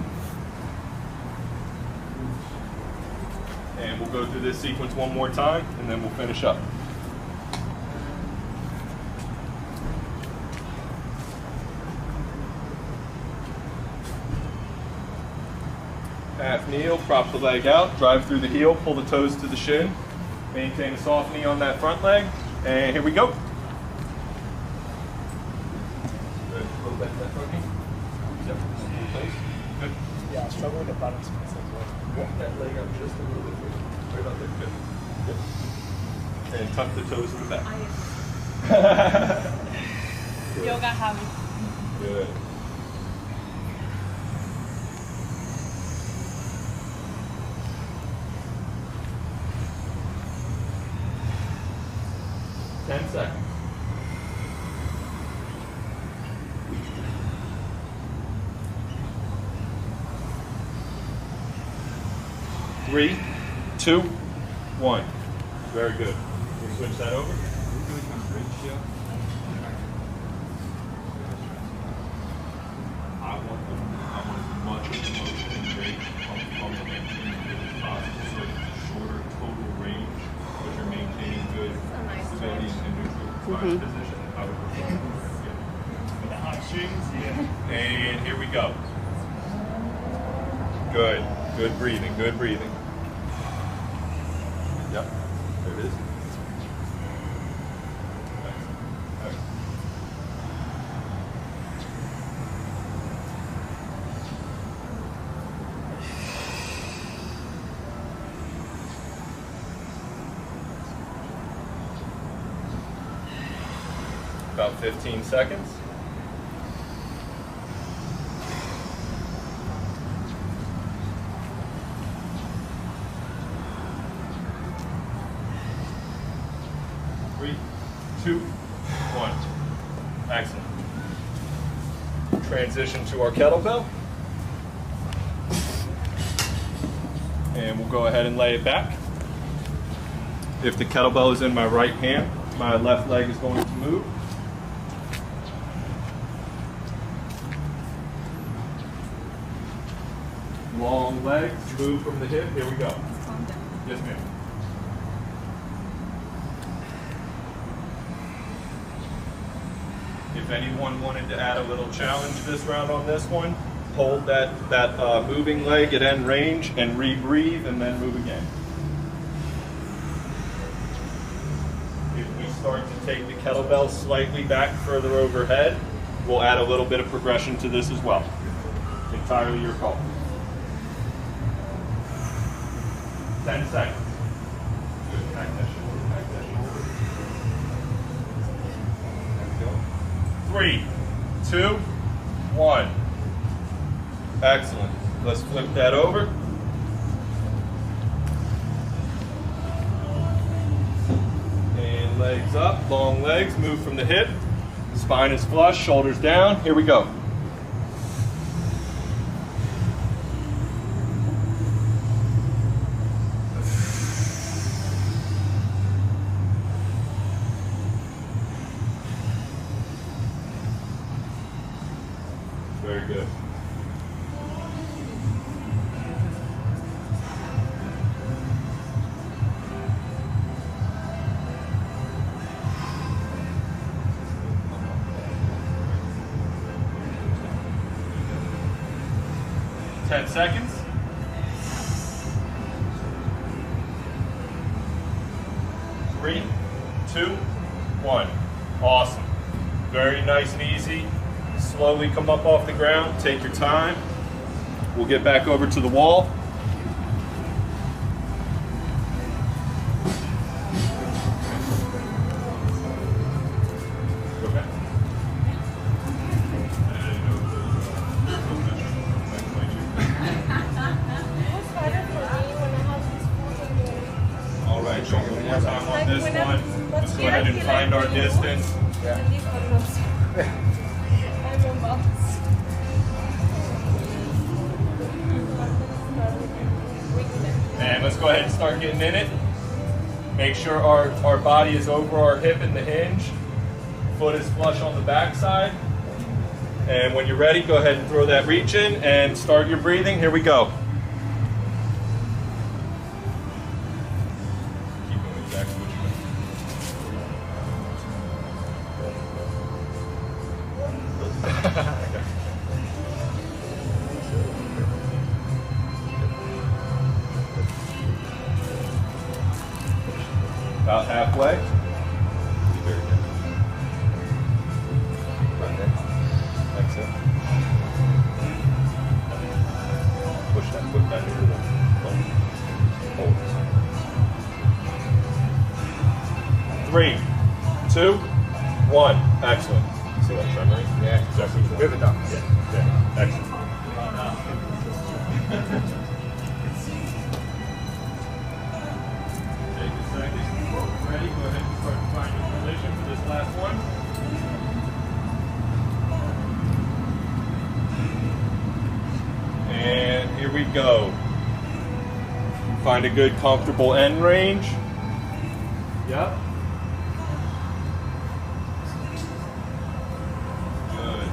And we'll go through this sequence one more time, and then we'll finish up. Half kneel, prop the leg out, drive through the heel, pull the toes to the shin, maintain a soft knee on that front leg, and here we go. Good. A little bit of that front knee. Yep. Toes. Good. Yeah, I struggle with the balance myself. Walk that leg out just a little bit further. Right about there. Good. Good. And tuck the toes to the back. Yoga habit. Good. Ten seconds. Three, two, one. Very good. We'll switch that over. I want as much motion and rate on the maintained as possible. So shorter total range, but you're maintaining good stability and neutral spine position. I would prefer. With the heartstrings, yeah. And here we go. Good. Good breathing. Good breathing. Yep. There it is. Excellent. About 15 seconds. Three, two, one. Excellent. Transition to our kettlebell. And we'll go ahead and lay it back. If the kettlebell is in my right hand, my left leg is going to move. Long legs, move from the hip. Here we go. Yes, ma'am. If anyone wanted to add a little challenge this round on this one, hold that moving leg at end range and rebreathe and then move again. If we start to take the kettlebell slightly back further overhead, we'll add a little bit of progression to this as well. Entirely your call. 10 seconds. Good. Back that shoulder, back that shoulder. There we go. 3, 2, 1. Excellent. Let's flip that over. And legs up, long legs, move from the hip. Spine is flush, shoulders down. Here we go. Very good. Ten seconds. Three, two, one. Awesome. Very nice and easy. Slowly come up off the ground. Take your time. We'll get back over to the wall. Okay. right, so one more time on this one. Let's go ahead and find our distance. And let's go ahead and start getting in it. Make sure our body is over our hip in the hinge. Foot is flush on the backside. And when you're ready, go ahead and throw that reach in and start your breathing. Here we go. Keep going exactly what you're doing. About halfway. Very good. Right there. Exhale. Push that foot back into the bone. Hold. 3, 2, 1. Excellent. See that tremor? Yeah, exactly. Vivid down. Yeah. Excellent. Take a second. Ready? Go ahead and start to find your position for this last one. And here we go. Find a good, comfortable end range. Yep. Good.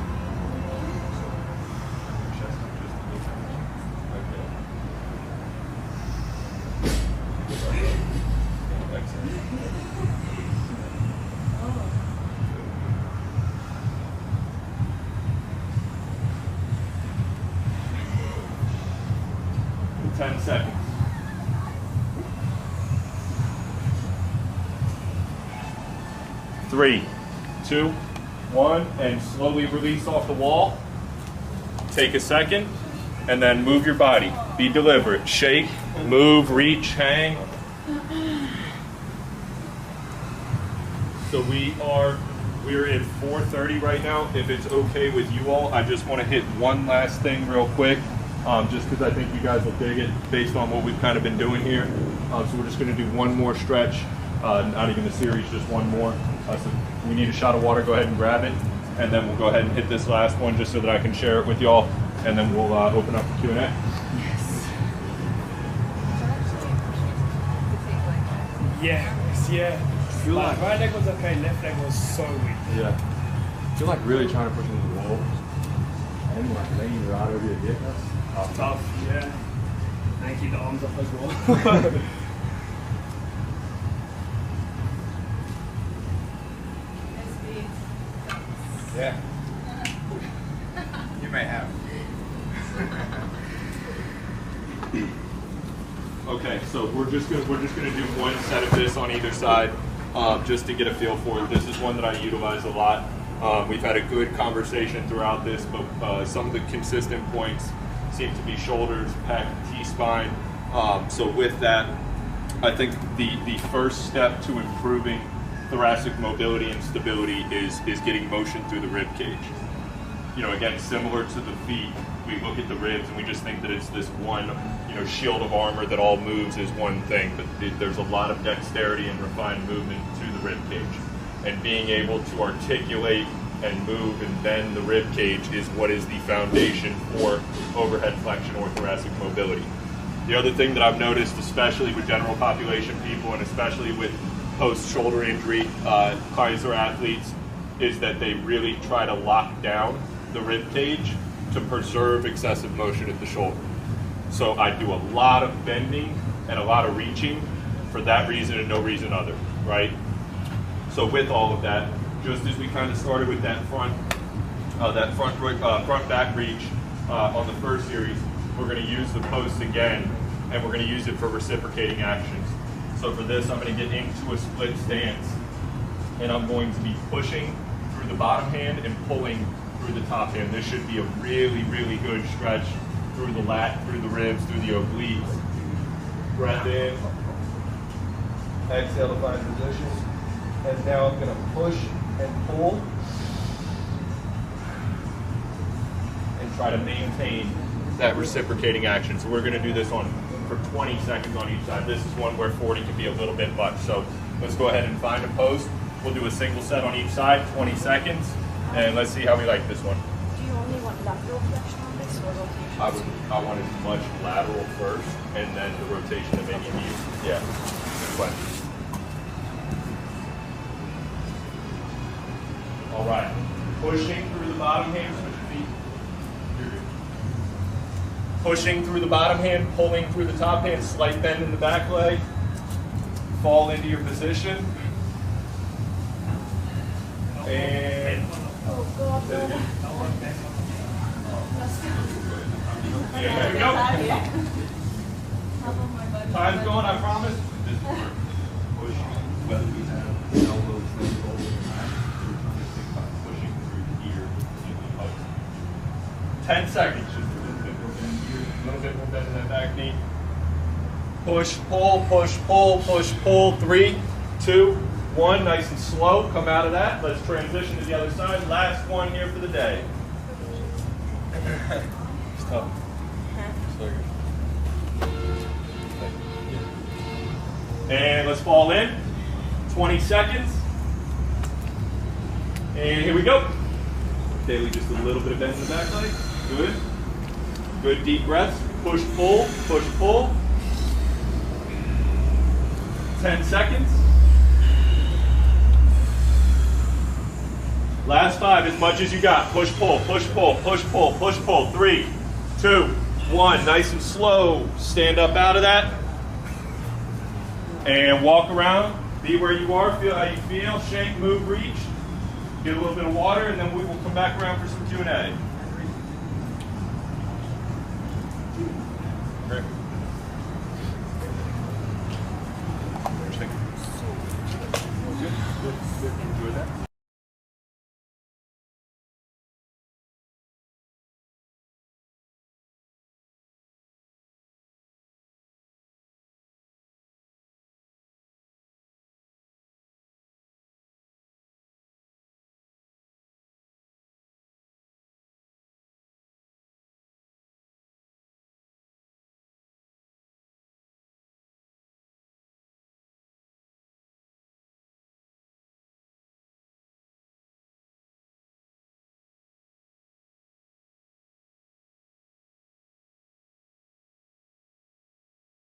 Excellent. 10 seconds. Three, 2, 1, and slowly release off the wall. Take a second, and then move your body. Be deliberate. Shake, move, reach, hang. So we're at 4:30 right now. If it's okay with you all, I just want to hit one last thing real quick. Just because I think you guys will dig it based on what we've kind of been doing here. So we're just going to do one more stretch, not even the series, just one more. So we need a shot of water, go ahead and grab it, and then we'll go ahead and hit this last one just so that I can share it with y'all, and then we'll open up the Q&A. Yeah. Like, right leg was okay, left leg was so weak. Yeah. I feel like really trying to push into the wall and like laying your right over your hip. That's Tough, yeah. And keep the arms up as well. Yeah. You may have. Okay, so we're just gonna do one set of this on either side, just to get a feel for it. This is one that I utilize a lot. We've had a good conversation throughout this, but some of the consistent points seem to be shoulders, pec, T-spine. So with that, I think the first step to improving thoracic mobility and stability is getting motion through the rib cage. You know, again, similar to the feet, we look at the ribs and we just think that it's this one, shield of armor that all moves as one thing, but there's a lot of dexterity and refined movement to the rib cage. And being able to articulate and move and bend the rib cage is what is the foundation for overhead flexion or thoracic mobility. The other thing that I've noticed, especially with general population people and especially with post-shoulder injury clients or athletes, is that they really try to lock down the rib cage to preserve excessive motion at the shoulder. So I do a lot of bending and a lot of reaching for that reason and no reason other, right? So with all of that, just as we kind of started with that front back reach on the first series, we're going to use the post again, and we're going to use it for reciprocating actions. So for this, I'm going to get into a split stance, and I'm going to be pushing through the bottom hand and pulling through the top hand. This should be a really, really good stretch through the lat, through the ribs, through the obliques. Breath in. Exhale to find position. And now I'm going to push and pull and try to maintain that reciprocating action. So we're going to do this on for 20 seconds on each side. This is one where 40 can be a little bit much. So let's go ahead and find a post. We'll do a single set on each side, 20 seconds, and let's see how we like this one. Do you only want lateral flexion on this or rotation? I want as much lateral first, and then the rotation to maybe be, yeah, good question. All right, pushing through the bottom hand, switch your feet. You're good. Pushing through the bottom hand, pulling through the top hand, slight bend in the back leg. Fall into your position. And Oh God. there you Yeah, go. Time's going, I promise. Just push, whether we have elbows bent all the time, we're trying to think about pushing through here into the post. 10 seconds, just a little bit more bend here, a little bit more bend in that back knee. Push, pull, push, pull, push, pull. 3, 2, 1. Nice and slow. Come out of that. Let's transition to the other side. Last one here for the day. It's tough. So good. And let's fall in. 20 seconds. And here we go. Daily, just a little bit of bend in the back leg. Good. Good deep breaths. Push, pull, push, pull. 10 seconds. Last 5, as much as you got. Push, pull, push, pull, push, pull, push, pull. 3, 2, 1. Nice and slow. Stand up out of that. And walk around. Be where you are. Feel how you feel. Shake, move, reach. Get a little bit of water, and then we will come back around for some Q&A.